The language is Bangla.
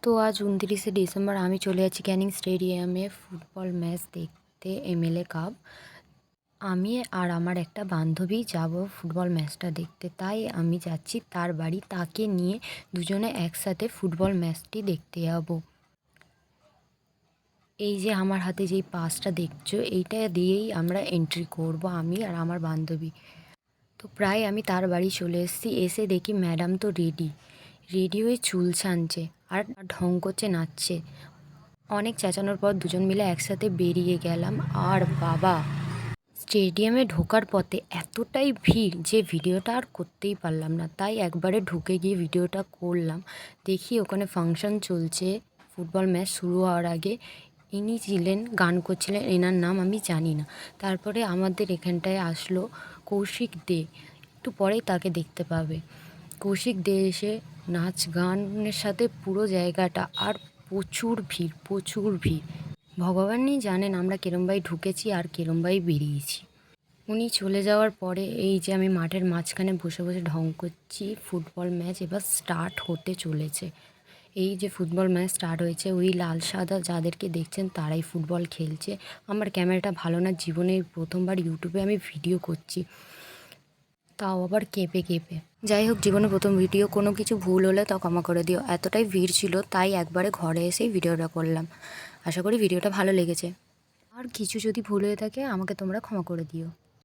তো আজ ২৯শে ডিসেম্বর আমি চলে যাচ্ছি ক্যানিং স্টেডিয়ামে ফুটবল ম্যাচ দেখতে, এমএলএ কাপ। আমি আর আমার একটা বান্ধবী যাব ফুটবল ম্যাচটা দেখতে, তাই আমি যাচ্ছি তার বাড়ি। তাকে নিয়ে দুজনে একসাথে ফুটবল ম্যাচটি দেখতে যাব। এই যে আমার হাতে যেই পাসটা দেখছো, এইটা দিয়েই আমরা এন্ট্রি করব, আমি আর আমার বান্ধবী। তো প্রায় আমি তার বাড়ি চলে এসেছি। এসে দেখি ম্যাডাম তো রেডি হয়ে চুল ছানছে আর ঢং করছে, নাচছে। অনেক চেঁচানোর পর দুজন মিলে একসাথে বেরিয়ে গেলাম। আর বাবা, স্টেডিয়ামে ঢোকার পথে এতটাই ভিড় যে ভিডিওটা আর করতেই পারলাম না, তাই একবারে ঢুকে গিয়ে ভিডিওটা করলাম। দেখি ওখানে ফাংশন চলছে ফুটবল ম্যাচ শুরু হওয়ার আগে। ইনি ছিলেন, গান করছিলেন, এনার নাম আমি জানি না। তারপরে আমাদের এখানটায় আসলো কৌশিক দে, একটু পরেই তাকে দেখতে পাবে। কৌশিক দে এসে নাচ গানের সাথে পুরো জায়গাটা, আর প্রচুর ভিড়। ভগবানই জানেন আমরা কেরমভাবে ঢুকেছি আর কেরমভাবে বেরিয়েছি। উনি চলে যাওয়ার পরে এই যে আমি মাঠের মাঝখানে বসে বসে ঢং করছি। ফুটবল ম্যাচ এবার স্টার্ট হতে চলেছে। এই যে ফুটবল ম্যাচ স্টার্ট হয়েছে, ওই লাল সাদা যাদেরকে দেখছেন তারাই ফুটবল খেলছে। আমার ক্যামেরাটা ভালো না, জীবনে প্রথমবার ইউটিউবে আমি ভিডিও করছি, তাও আবার কেঁপে। যাই হোক, জীবনে প্রথম ভিডিও, কোনো কিছু ভুল হলে তাও ক্ষমা করে দিও। এতটাই ভিড় ছিল তাই একবারে ঘরে এসেই ভিডিওটা করলাম। আশা করি ভিডিওটা ভালো লেগেছে। আর কিছু যদি ভুল হয়ে থাকে আমাকে তোমরা ক্ষমা করে দিও।